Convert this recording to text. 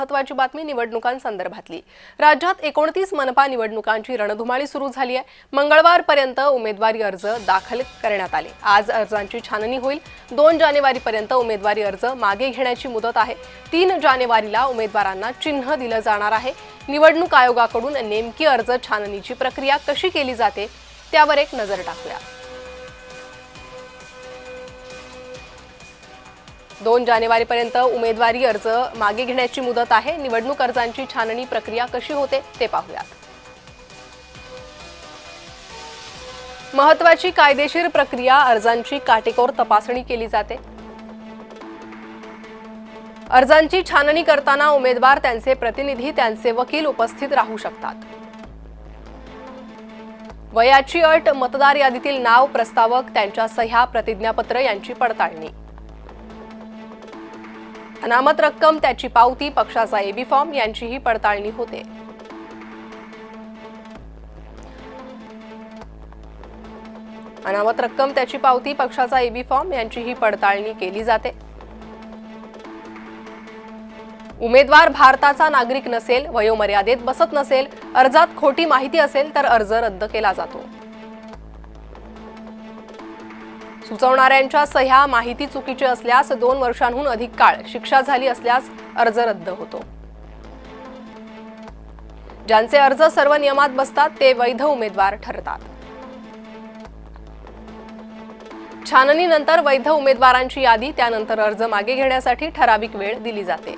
महत्त्वाची बातमी निवडणुकांसंदर्भातली। राज्यात 29 मनपा निवडणुकांची रणधुमाळी सुरू झाली आहे। मंगळवारपर्यंत उमेदवारी अर्ज दाखल करण्यात आले। आज अर्जांची छाननी होईल। 2 जानेवारीपर्यंत उमेदवारी अर्ज मागे घेण्याची मुदत आहे। 3 जानेवारीला उमेदवारांना चिन्ह दिलं जाणार आहे। निवडणूक आयोगाकडून नेमकी अर्ज छाननीची प्रक्रिया कशी केली जाते त्यावर एक नजर टाकूया। 2 जानेवारीपर्यंत उमेदवारी अर्ज मागे घेण्याची मुदत आहे। निवडणूक अर्जांची छाननी प्रक्रिया कशी होते ते पाहूया। महत्त्वाची कायदेशीर प्रक्रिया अर्जांची काटेकोर तपासणी केली जाते। अर्जांची छाननी करताना उमेदवार, त्यांचे प्रतिनिधी, त्यांचे वकील उपस्थित राहू शकतात। वयाची अट, मतदार यादीतील नाव, प्रस्तावक, त्यांच्या सह्या, प्रतिज्ञापत्र यांची पडताळणी। अनामत रक्कम, त्याची पावती, पक्षाचा एबी फॉर्म यांचीही पडताळणी होते। अनामत रक्कम, त्याची पावती, पक्षाचा एबी फॉर्म यांचीही पडताळणी केली जाते। उमेदवार भारताचा नागरिक नसेल, वयोमर्यादेत बसत नसेल, अर्जात खोटी माहिती असेल तर अर्ज रद्द केला जातो। सुचवणाऱ्यांच्या सह्या, माहिती चुकीची असल्यास 2 वर्षांहून अधिक काळ शिक्षा झाली असल्यास अर्ज रद्द होतो। ज्यांचे अर्ज सर्व नियमात बसतात ते वैध उमेदवार ठरतात। छाननीनंतर वैध उमेदवारांची यादी, त्यानंतर अर्ज मागे घेण्यासाठी ठराविक वेळ दिली जाते।